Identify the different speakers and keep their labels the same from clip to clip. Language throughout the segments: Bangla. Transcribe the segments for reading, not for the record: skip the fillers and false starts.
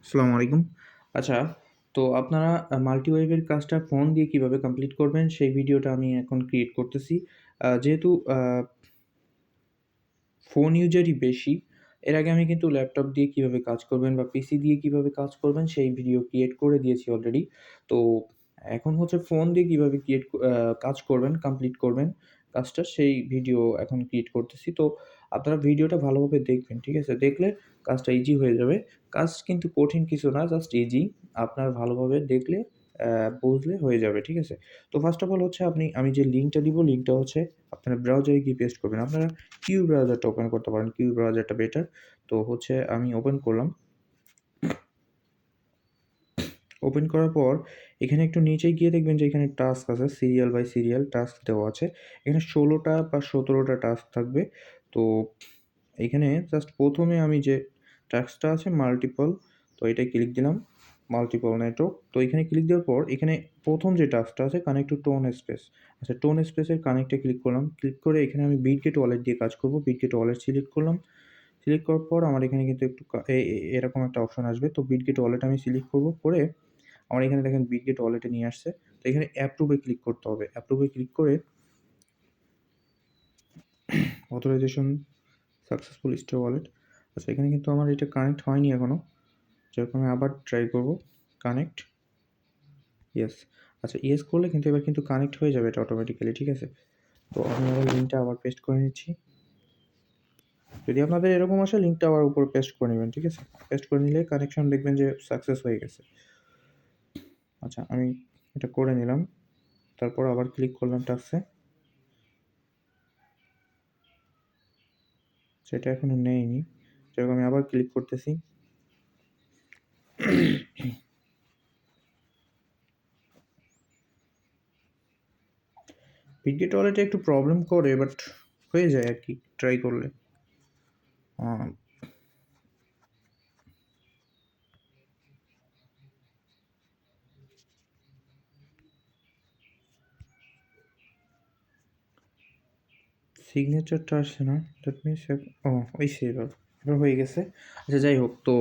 Speaker 1: আসসালামু আলাইকুম। আচ্ছা, তো আপনারা মাল্টিওয়েভের কাজটা ফোন দিয়ে কিভাবে কমপ্লিট করবেন সেই ভিডিওটা আমি এখন ক্রিয়েট করতেছি। যেহেতু ফোন ইউজারই বেশি, এর আগে আমি কিন্তু ল্যাপটপ দিয়ে কিভাবে কাজ করবেন বা পিসি দিয়ে কিভাবে কাজ করবেন সেই ভিডিও ক্রিয়েট করে দিয়েছি অলরেডি। তো এখন হচ্ছে ফোন দিয়ে কিভাবে কাজ করবেন, কমপ্লিট করবেন কাজটা সেই ভিডিও এখন ক্রিয়েট করতেছি। তো আপনারা ভিডিওটা ভালোভাবে দেখবেন, ঠিক আছে? দেখলে কাজটা ইজি হয়ে যাবে। কাজ কিন্তু কঠিন কিছু না, জাস্ট ইজি। আপনার ভালোভাবে দেখলে বুঝলে হয়ে যাবে, ঠিক আছে? তো ফার্স্ট অফ অল হচ্ছে আমি যে লিঙ্কটা দিব, লিঙ্কটা হচ্ছে আপনারা ব্রাউজারে গিয়ে পেস্ট করবেন। আপনারা কিউ ব্রাউজারটা ওপেন করতে পারেন। কিউ ব্রাউজারটা বেটার। তো হচ্ছে আমি ওপেন করলাম। ওপেন করার পর এখানে একটু নিচে গিয়ে দেখবেন যে এখানে টাস্ক আছে, সিরিয়াল বাই সিরিয়াল টাস্ক দেওয়া আছে। এখানে ১৬ টা বা ১৭ টা টাস্ক থাকবে। তো এইখানে জাস্ট ১ম এ আমি যে টাস্কটা আছে মাল্টিপল, তো এটায় ক্লিক দিলাম। Multiple network. তো এখানে ক্লিক দেওয়ার পর এখানে ১ম যে টাস্কটা আছে কানেক্ট টু টোন স্পেস। আচ্ছা, টোন স্পেসের কানেক্টে ক্লিক করলাম। ক্লিক করে এখানে আমি বিটগেট ওয়ালেট দিয়ে কাজ করব। বিটগেট ওয়ালেট সিলেক্ট করলাম। সিলেক্ট করার পর আমার এখানে কিন্তু একটু কা এ এ এরকম একটা অপশন আসবে। তো বিটগেট ওয়ালেট আমি সিলেক্ট করব। করে আমার এখানে দেখেন বিটগেট ওয়ালেটে নিয়ে আসছে। তো এখানে অ্যাপ্রুভ এ ক্লিক করতে হবে। অ্যাপ্রুভ এ ক্লিক করে অথরাইজেশন সাকসেসফুল স্টোর ওয়ালেট। আচ্ছা, এখানে কিন্তু আমার এটা কানেক্ট হয়নি এখনো। যেরকম আমি আবার ট্রাই করব। কানেক্ট। ইয়েস। আচ্ছা, ইয়েস করলে কিন্তু এবার কিন্তু কানেক্ট হয়ে যাবে এটা অটোমেটিক্যালি, ঠিক আছে? তো আমি আবার লিঙ্কটা আবার পেস্ট করে নিচ্ছি। যদি আপনাদের এরকম আসে লিঙ্কটা আবার উপরে পেস্ট করে নিবেন, ঠিক আছে? পেস্ট করে নিলে কানেকশন দেখবেন যে সাকসেস হয়ে গেছে। আচ্ছা, আমি এটা করে নিলাম। তারপর আবার ক্লিক করলাম টাস্কে। সেটা এখনো নেয়নি। যেরকম আমি আবার ক্লিক করতেছি। বিটগেট ওয়ালেটে একটু প্রবলেম করে বাট হয়ে যায় আরকি ট্রাই করলে। আ সিগনেচারটা আসছে না। দ্যাট মিনস ও হইছে এবার। এবার হয়ে গেছে। আচ্ছা, যাই হোক, তো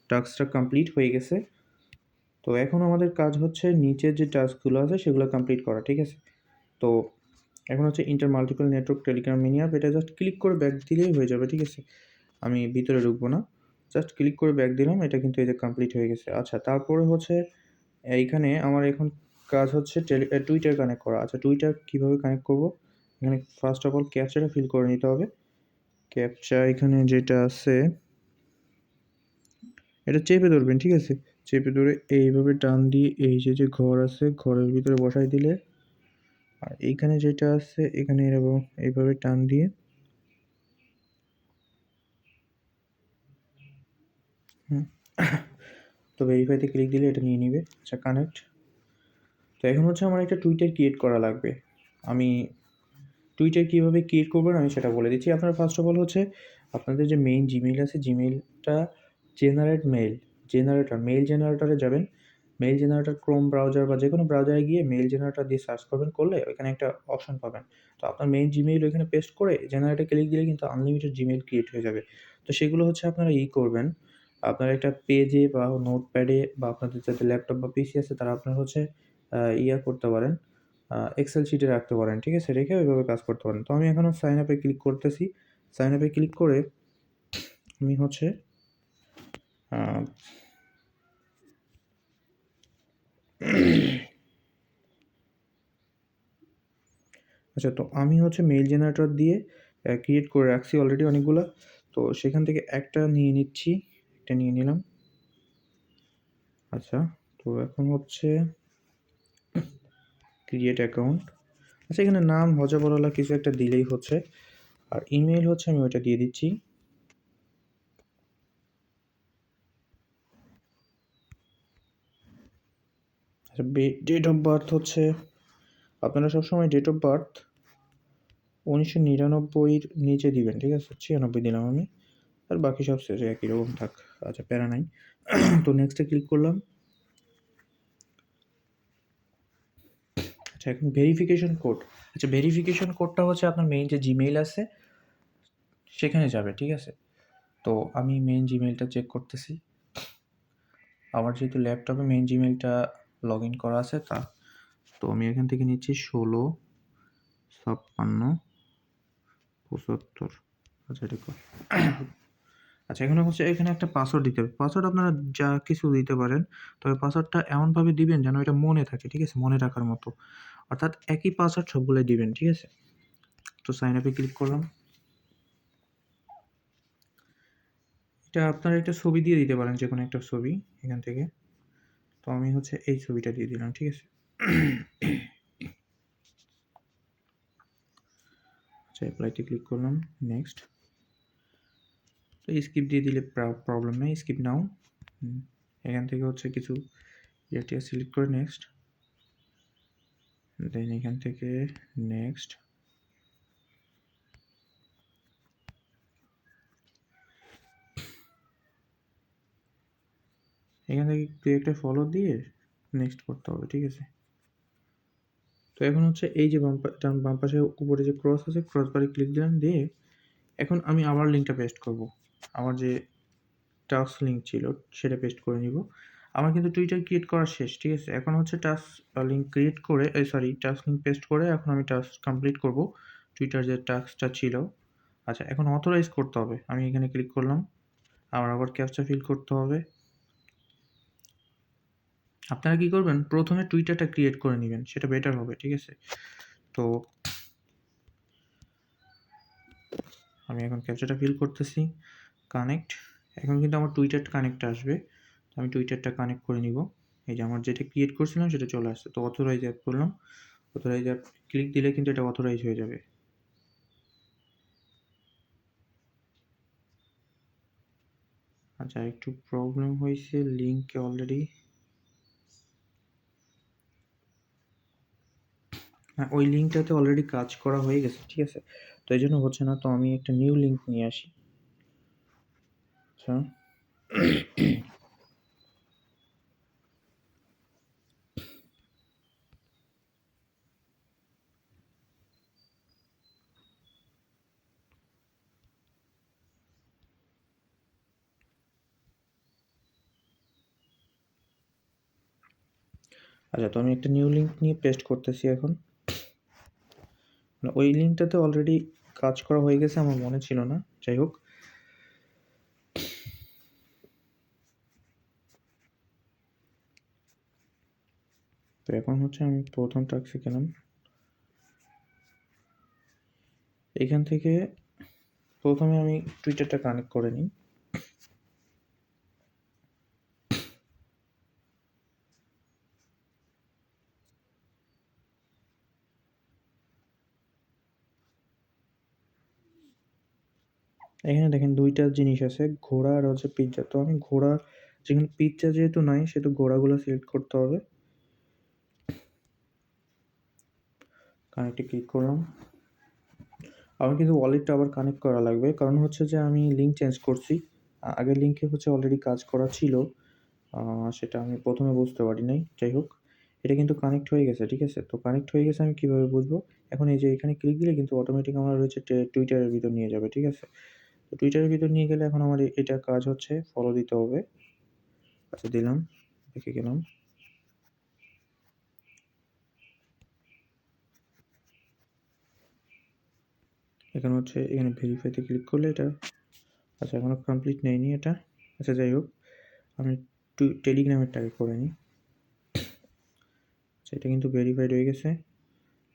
Speaker 1: টাস্কটা কমপ্লিট হয়ে গেছে। তো এখন আমাদের কাজ হচ্ছে নিচের যে টাস্কগুলো আছে সেগুলো কমপ্লিট করা, ঠিক আছে? তো এখন হচ্ছে inter multiple network Telegram mini app, এটা জাস্ট ক্লিক করে ব্যাক দিলেই হয়ে যাবে, ঠিক আছে? আমি ভিতরে ঢুকবো না। জাস্ট ক্লিক করে ব্যাক দিলাম। এটা কিন্তু এই যে কমপ্লিট হয়ে গেছে। আচ্ছা, তারপরে হচ্ছে এইখানে আমার এখন কাজ হচ্ছে টুইটার কানেক্ট করা। আচ্ছা, টুইটার কিভাবে কানেক্ট করব? এখানে ফার্স্ট অফ অল ক্যাপচাটা ফিল করে নিতে হবে। ক্যাপচা এখানে যেটা আছে এটা চেপে ধরবেন, ঠিক আছে? চেপে ধরে এইভাবে টান দিয়ে এই যে ঘর আছে ঘরের ভিতরে বসাই দিলে, আর এইখানে যেটা আছে এখানে এরকম এইভাবে টান দিয়ে হুম, তো ভেরিফাইতে ক্লিক দিলে এটা নিয়ে নিবে। আচ্ছা, কানেক্ট। তো এখন হচ্ছে আমার একটা টুইটার ক্রিয়েট করা লাগবে। আমি টুইটার কিভাবে ক্রিয়েট করবেন আমি সেটা বলে দিচ্ছি। আপনারা ফার্স্ট অফ অল হচ্ছে আপনাদের যে মেইন জিমেইল আছে, জিমেইলটা জেনারেট মেইল, মেইল জেনারেটরে যাবেন। মেইল জেনারেটর ক্রোম ব্রাউজার বা যেকোনো ব্রাউজারে গিয়ে মেইল জেনারেটর দিয়ে সার্চ করবেন, করলে ওইখানে একটা অপশন পাবেন। তো আপনার মেইন জিমেইল ওইখানে পেস্ট করে জেনারেটে ক্লিক দিলে কিন্তু আনলিমিটেড জিমেইল ক্রিয়েট হয়ে যাবে। তো সেগুলো হচ্ছে আপনারা করবেন। আপনার একটা পেজে বা নোটপ্যাডে বা আপনাদের যাদের ল্যাপটপ বা পিসি আছে তারা আপনার হচ্ছে করতে পারেন। এক্সেল শিটে রাখতে পারেন। ঠিক আছে? রেখে ওইভাবে কাজ করতে পারেন। তো আমি এখনো সাইন আপ এ ক্লিক করতেছি। সাইন আপ এ ক্লিক করে আমি হচ্ছে আ আচ্ছা, তো আমি হচ্ছে মেইল জেনারেটর দিয়ে ক্রিয়েট করে রাখছি অলরেডি অনেকগুলা। তো সেখান থেকে একটা নিয়ে নিচ্ছি। একটা নিয়ে নিলাম। আচ্ছা, তো এখন হচ্ছে ক্রিয়েট অ্যাকাউন্ট। আচ্ছা, এখানে নাম হযবরলা কিছু একটা দিলেই হচ্ছে। আর ইমেইল হচ্ছে আমি ওইটা দিয়ে দিচ্ছি। আচ্ছা, ডেট অফ বার্থ হচ্ছে আপনারা সবসময় ডেট অফ বার্থ ১৯৯৯ এর নিচে দিবেন, ঠিক আছে? ৯৬ দিলাম আমি। আর বাকি সব শেষে একই রকম থাক। আচ্ছা, প্যারা নাই। তো নেক্সট এ ক্লিক করলাম। আচ্ছা, এখন ভেরিফিকেশন কোড। আচ্ছা, ভেরিফিকেশন কোডটা হচ্ছে আপনার মেইন যে জিমেইল আছে সেখানে যাবে, ঠিক আছে? তো আমি মেইন জিমেইলটা চেক করতেছি। আমার যেহেতু ল্যাপটপে মেইন জিমেইলটা লগ ইন করা আছে তা, তো আমি এখান থেকে নিচ্ছি 16 56 75। আচ্ছা এটা কর। আচ্ছা এখন হচ্ছে এখানে একটা পাসওয়ার্ড দিতে হবে। পাসওয়ার্ড আপনারা যা কিছু দিতে পারেন, তবে পাসওয়ার্ডটা এমনভাবে দিবেন যেন এটা মনে থাকে, ঠিক আছে? মনে রাখার মতো। অর্থাৎ একই পাসওয়ার্ড সবগুলোই দিবেন, ঠিক আছে? তো সাইন আপে ক্লিক করলাম। এটা আপনারা একটা ছবি দিয়ে দিতে পারেন, যেকোনো একটা ছবি এখান থেকে। তো আমি হচ্ছে এই ছবিটা দিয়ে দিলাম, ঠিক আছে? আচ্ছা অ্যাপ্লাইতে ক্লিক করলাম, নেক্সট। তো স্কিপ দিয়ে দিলে প্রবলেম নেই, স্কিপ নাও। এখান থেকে হচ্ছে কিছু এটা সিলেক্ট করে নেক্সট, দেন এখান থেকে নেক্সট। এখান থেকে একটা ফলো দিয়ে নেক্সট করতে হবে, ঠিক আছে? তো এখন হচ্ছে এই যে বাম পাশে উপরে যে ক্রস আছে, ক্রস বারে ক্লিক দিলাম, দিয়ে এখন আমি আবার লিঙ্কটা পেস্ট করব। আমার যে টাস্ক লিঙ্ক ছিল সেটা পেস্ট করে নিব। আমার কিন্তু টুইটার ক্রিয়েট করা শেষ, ঠিক আছে? এখন হচ্ছে টাস্ক লিঙ্ক ক্রিয়েট করে টাস্ক লিঙ্ক পেস্ট করে এখন আমি টাস্ক কমপ্লিট করব, টুইটার যে টাস্কটা ছিল। আচ্ছা এখন অথরাইজ করতে হবে, আমি এখানে ক্লিক করলাম। আমার আবার ক্যাপচা ফিল করতে হবে। আপনারা কী করবেন, প্রথমে টুইটারটা ক্রিয়েট করে নেবেন, সেটা বেটার হবে, ঠিক আছে? তো আমি এখন ক্যাপচাটা ফিল করতেছি, কানেক্ট। এখন কিন্তু আমার টুইটার কানেক্ট আসবে, তো আমি টুইটারটা কানেক্ট করে নিব। এই যে আমার যেটা ক্রিয়েট করছিলাম সেটা চলে আসছে। তো অথরাইজ অ্যাপ করলাম, অথরাইজ অ্যাপ ক্লিক দিলে কিন্তু এটা অথরাইজ হয়ে যাবে। আচ্ছা একটু প্রবলেম হয়েছে লিঙ্কে অলরেডি। হ্যাঁ ওই লিঙ্কটাতে অলরেডি কাজ করা হয়ে গেছে, ঠিক আছে? তো এই জন্য হচ্ছে না, তো আমি একটা নিউ লিঙ্ক নিয়ে আসি। আচ্ছা আচ্ছা, তো আমি একটা নিউ লিঙ্ক নিয়ে পেস্ট করতেছি এখন। ওই লিঙ্কটাতে অলরেডি কাজ করা হয়ে গেছে, আমার মনে ছিল না, যাই হোক। তো এখন হচ্ছে আমি প্রথম টাস্কে গেলাম, এখান থেকে প্রথমে আমি টুইটারটা কানেক্ট করে নিই। এখানে দেখেন দুইটা জিনিস আছে, ঘোড়া আর হচ্ছে পিৎজা। তো আমি ঘোড়া, যেখানে পিৎজা যেহেতু নাই সেহেতু ঘোড়াগুলো সিলেক্ট করতে হবে। কানেক্টে ক্লিক করলাম। আমার কিন্তু ওয়ালেটটা আবার কানেক্ট করা লাগবে, কারণ হচ্ছে যে আমি লিঙ্ক চেঞ্জ করছি। আগের লিঙ্কে হচ্ছে অলরেডি কাজ করা ছিল, সেটা আমি প্রথমে বুঝতে পারি নাই। যাই হোক, এটা কিন্তু কানেক্ট হয়ে গেছে, ঠিক আছে? তো কানেক্ট হয়ে গেছে, আমি কীভাবে বুঝবো? এখন এই যে এখানে ক্লিক দিলে কিন্তু অটোমেটিক আমার হচ্ছে টুইটারের ভিতর নিয়ে যাবে, ঠিক আছে? তো টুইটারের ভিতর নিয়ে গেলে এখন আমার এটা কাজ হচ্ছে ফলো দিতে হবে। আচ্ছা দিলাম, দেখে গেলাম। এখানে হচ্ছে এখানে ভেরিফাইতে ক্লিক করলে এটা, আচ্ছা এখনও কমপ্লিট নেয়নি এটা। আচ্ছা যাই হোক, আমি টেলিগ্রামেরটা আগে করে নিই। আচ্ছা এটা কিন্তু ভেরিফাইড হয়ে গেছে।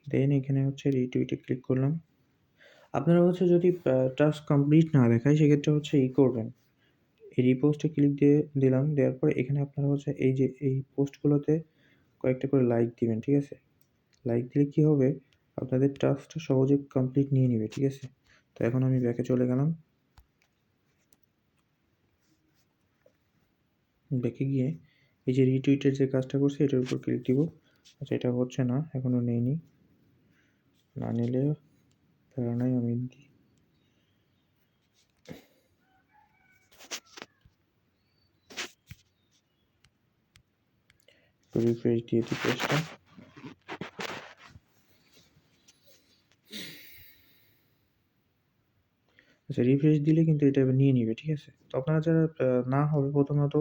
Speaker 1: দেন এখানে হচ্ছে রিটুইটে ক্লিক করলাম। আপনারা হচ্ছে যদি টাস্ক কমপ্লিট না দেখায় সেক্ষেত্রে হচ্ছে করবেন, এই রিপোস্টে ক্লিক দিয়ে দিলাম, দেওয়ার পরে এখানে আপনারা হচ্ছে এই যে এই পোস্টগুলোতে কয়েকটা করে লাইক দিবেন, ঠিক আছে? লাইক দিলে কী হবে, আপনাদের টাস্কটা সহজে কমপ্লিট নিয়ে নেবে, ঠিক আছে? তো এখন আমি ব্যাকে চলে গেলাম। ব্যাকে গিয়ে এই যে রিটুইটের যে কাজটা করছে এটার উপর ক্লিক দিব। আচ্ছা এটা হচ্ছে না, এখনও নেইনি। না নিলে প্যারা নাই, আমি রিফ্রেশ দিয়ে দিই পেজটা। আচ্ছা রিফ্রেশ দিলে কিন্তু এটা এবার নিয়ে নিবে, ঠিক আছে? তো আপনারা যারা না হবে প্রথমত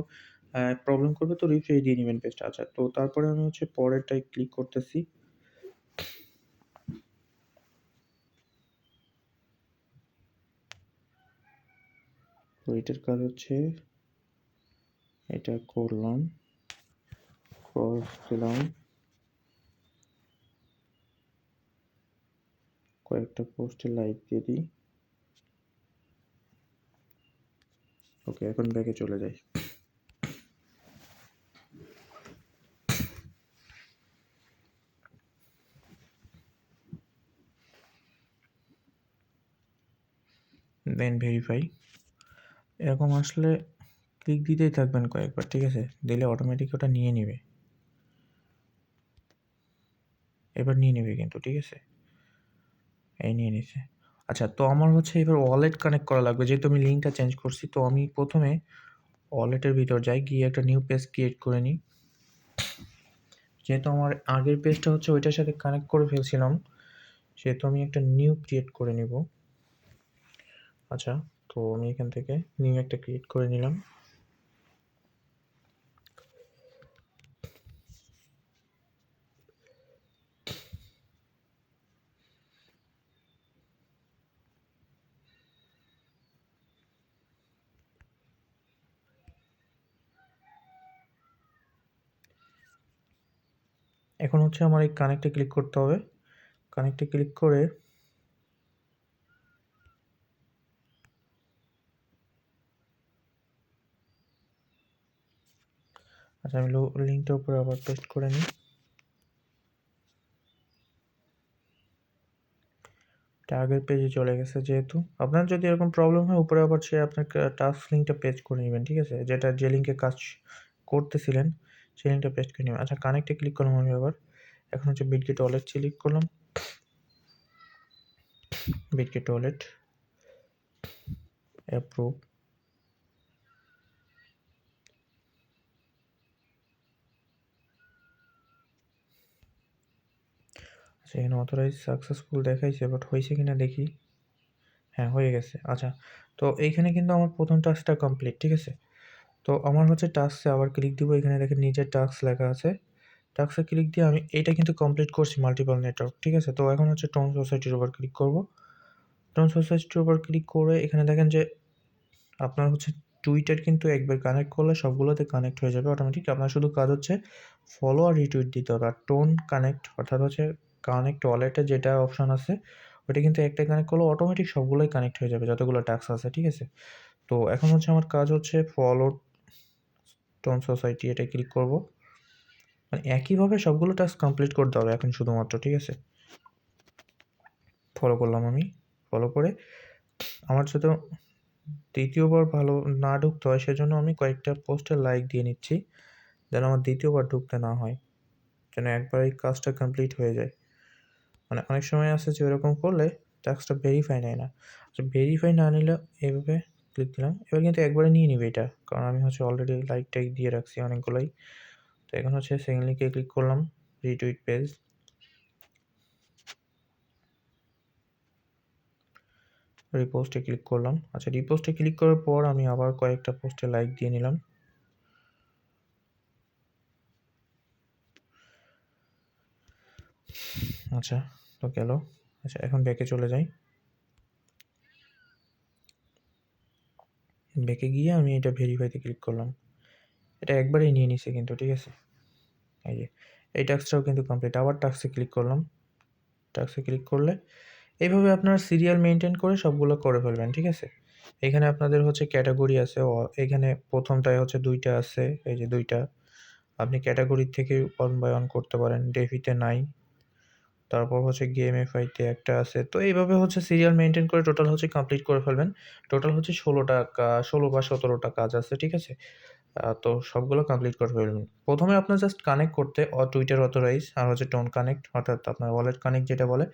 Speaker 1: প্রবলেম করবে তো রিফ্রেশ দিয়ে নেবেন পেজটা। আচ্ছা, তো তারপরে আমি হচ্ছে পরেরটায় ক্লিক করতেছি। তো এটার কাজ হচ্ছে এটা করলাম, ক্রস দিলাম, কয়েকটা পোস্টে লাইক দিয়ে দিই। ওকে, এখন ব্যাকে চলে যাই। Then verify. এরকম আসলে ক্লিক দিতেই থাকবেন কয়েকবার, ঠিক আছে? দিলে অটোমেটিক ওটা নিয়ে নেবে। এবার নিয়ে নেবে কিন্তু, ঠিক আছে? এই নিয়ে নিছে। আচ্ছা, তো আমার হচ্ছে এবার ওয়ালেট কানেক্ট করা লাগবে, যেহেতু আমি লিঙ্কটা চেঞ্জ করছি। তো আমি প্রথমে ওয়ালেটের ভিতর যাই, গিয়ে একটা নিউ পেজ ক্রিয়েট করে নিই। যেহেতু আমার আগের পেজটা হচ্ছে ওইটার সাথে কানেক্ট করে ফেলছিলাম, সেহেতু আমি একটা নিউ ক্রিয়েট করে নিব। আচ্ছা, তো আমি এখান থেকে নিউ একটা ক্রিয়েট করে নিলাম। এখন হচ্ছে আমার এই কানেক্টে ক্লিক করতে হবে। কানেক্টে ক্লিক করে আচ্ছা, আমি লিঙ্কটার উপরে আবার পেস্ট করে নিই। এটা আগের পেজে চলে গেছে। যেহেতু আপনার যদি এরকম প্রবলেম হয়, উপরে আবার সে আপনার টাস্ক লিঙ্কটা পেস্ট করে নেবেন, ঠিক আছে? যে লিঙ্কে কাজ করতেছিলেন সেই লিঙ্কটা পেস্ট করে নেবেন। আচ্ছা, কানেক্টে ক্লিক করলাম আমি আবার। এখন হচ্ছে বিটগেট ওয়ালেট সিলেক্ট করলাম, বিটগেট ওয়ালেট অ্যাপ্রুভ। আচ্ছা, এখানে অথরাইজ সাকসেসফুল দেখাইছে, বাট হয়েছে কিনা দেখি। হ্যাঁ, হয়ে গেছে। আচ্ছা, তো এইখানে কিন্তু আমার প্রথম টাস্কটা কমপ্লিট, ঠিক আছে? তো আমার হচ্ছে টাস্কে আবার ক্লিক দিব। এখানে দেখেন নিচে টাস্ক লেখা আছে। টাস্কে ক্লিক দিয়ে আমি এটা কিন্তু কমপ্লিট করছি, মাল্টিপল নেটওয়ার্ক, ঠিক আছে? তো এখন হচ্ছে টোন সোসাইটির উপর ক্লিক করব। টোন সোসাইটির উপর ক্লিক করে এখানে দেখেন যে আপনার হচ্ছে টুইটার কিন্তু একবার কানেক্ট করলে সবগুলোতে কানেক্ট হয়ে যাবে অটোমেটিক। আপনার শুধু কাজ হচ্ছে ফলো আর রিটুইট দিতে হবে। আর টোন কানেক্ট অর্থাৎ হচ্ছে কানেক্ট ওয়ালেটে যেটা অপশন আছে, ওটা কিন্তু একটা কানেক্ট করলে অটোমেটিক সবগুলোই কানেক্ট হয়ে যাবে, যতগুলো টাস্ক আছে, ঠিক আছে? তো এখন হচ্ছে আমার কাজ হচ্ছে ফলো টোন সোসাইটি, এটাই ক্লিক করব। মানে একইভাবে সবগুলো টাস্ক কমপ্লিট করতে হবে এখন শুধুমাত্র, ঠিক আছে? ফলো করলাম আমি। ফলো করে আমার যাতে দ্বিতীয়বার ভালো না ঢুকতে হয়, সেজন্য আমি কয়েকটা পোস্টে লাইক দিয়ে নিচ্ছি, যেন আমার দ্বিতীয়বার ঢুকতে না হয়, যেন একবারেই কাজটা কমপ্লিট হয়ে যায়। মানে অনেক সময় আছে যে ওরকম করলে টাস্কটা ভেরিফাই নেয় না। আচ্ছা, ভেরিফাই না নিলে এইভাবে ক্লিক দিলাম। এবার কিন্তু একবারে নিয়ে নিবে এটা, কারণ আমি হচ্ছে অলরেডি লাইক টাইক দিয়ে রাখছি অনেকগুলোই। তো এখন হচ্ছে সেকেন্ড লিঙ্কে ক্লিক করলাম, রিটুইট পেজ। রিপোস্টে ক্লিক করলাম। আচ্ছা, রিপোস্টে ক্লিক করার পর আমি আবার কয়েকটা পোস্টে লাইক দিয়ে নিলাম। আচ্ছা, তো গেল। আচ্ছা, এখন ব্যাকে চলে যাই। ব্যাকে গিয়ে আমি এটা ভেরিফাইতে ক্লিক করলাম। এটা একবারেই নিয়ে নিছে কিন্তু, ঠিক আছে? এই যে এই টাস্কটাও কিন্তু কমপ্লিট। আবার টাস্কে ক্লিক করলাম। টাস্কে ক্লিক করলে এইভাবে আপনার সিরিয়াল মেনটেন করে সবগুলো করে ফেলবেন, ঠিক আছে? এখানে আপনাদের হচ্ছে ক্যাটাগরি আছে। এখানে প্রথমটায় হচ্ছে ২টা আছে, এই যে ২টা। আপনি ক্যাটাগরির থেকে 1 বাই 1 করতে পারেন। ডেফিতে নাই। তারপর হচ্ছে গেমিফাইতে একটা আছে। তো এইভাবে হচ্ছে সিরিয়াল মেইনটেইন করে টোটাল হচ্ছে কমপ্লিট করে ফেলবেন। টোটাল হচ্ছে ১৬ বা ১৭টা কাজ আছে, ঠিক আছে? তো সবগুলো কমপ্লিট করে ফেলবেন। ১ম এ আপনার জাস্ট কানেক্ট করতে টুইটার অথরাইজ আর হচ্ছে টোন কানেক্ট, অর্থাৎ আপনার ওয়ালেট কানেক্ট যেটা বলে।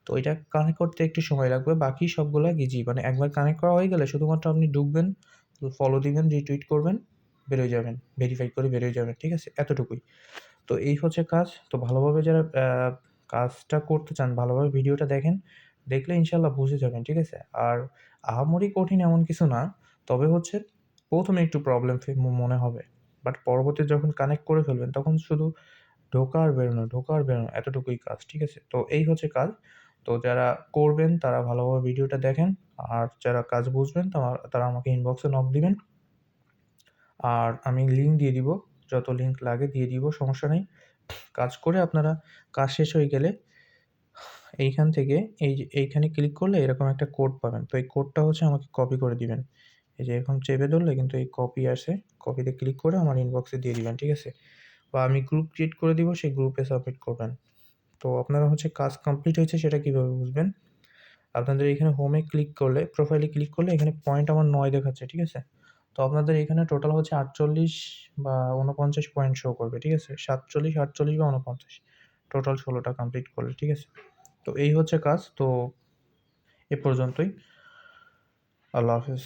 Speaker 1: তো ওইটা কানেক্ট করতে একটু সময় লাগবে। বাকি সবগুলা ইজি। মানে একবার কানেক্ট করা হয়ে গেলে শুধুমাত্র আপনি ঢুকবেন, ফলো দিবেন, রিটুইট করবেন, বের হয়ে যাবেন। ভেরিফাই করে বের হয়ে যাবেন, ঠিক আছে? এতটুকুই। তো এই হচ্ছে কাজ। তো ভালোভাবে যারা কাজটা করতে চান, ভালোভাবে ভিডিওটা দেখেন। দেখলে ইনশাআল্লাহ বুঝে যাবেন, ঠিক আছে? আর আহামরি কঠিন এমন কিছু না। তবে হচ্ছে ১ম এ একটু প্রবলেম মনে হবে। বাট পরবর্তীতে যখন কানেক্ট করে ফেলবেন তখন শুধু ঢোকা আর বেরোনো, ঢোকা আর বেরোনো এতটুকুই কাজ, ঠিক আছে? তো এই হচ্ছে কাজ। তো যারা করবেন তারা ভালোভাবে ভিডিওটা দেখেন। আর যারা কাজ বুঝবেন তারা আমাকে ইনবক্সে নক দিবেন। আর আমি লিঙ্ক দিয়ে দিব, যত লিঙ্ক লাগে দিয়ে দিব, সমস্যা নেই। কাজ করে আপনারা কাজ শেষ হয়ে গেলে এইখান থেকে এইখানে ক্লিক করলে এরকম একটা কোড পাবেন। তো এই কোডটা হচ্ছে আমাকে কপি করে দিবেন। এই যে এরকম চেপে ধরলে কিন্তু এই কপি আসে। কপিতে ক্লিক করে আমার ইনবক্সে দিয়ে দিবেন, ঠিক আছে? বা আমি গ্রুপ ক্রিয়েট করে দিব, সেই গ্রুপে সাবমিট করবেন। তো আপনারা হচ্ছে কাজ কমপ্লিট হয়েছে সেটা কিভাবে বুঝবেন? আপনাদের এখানে হোমে ক্লিক করলে, প্রোফাইলে ক্লিক করলে এখানে পয়েন্ট আমার ৯ দেখাচ্ছে, ঠিক আছে? তো আপনাদের এখানে টোটাল হচ্ছে ৪৮ বা ৪৯ পয়েন্ট শো করবে, ঠিক আছে? ৪৭, ৪৮ বা ৪৯ টোটাল ১৬টা কমপ্লিট করলে, ঠিক আছে? তো এই হচ্ছে কাজ। তো এ পর্যন্তই। আল্লাহ হাফেজ।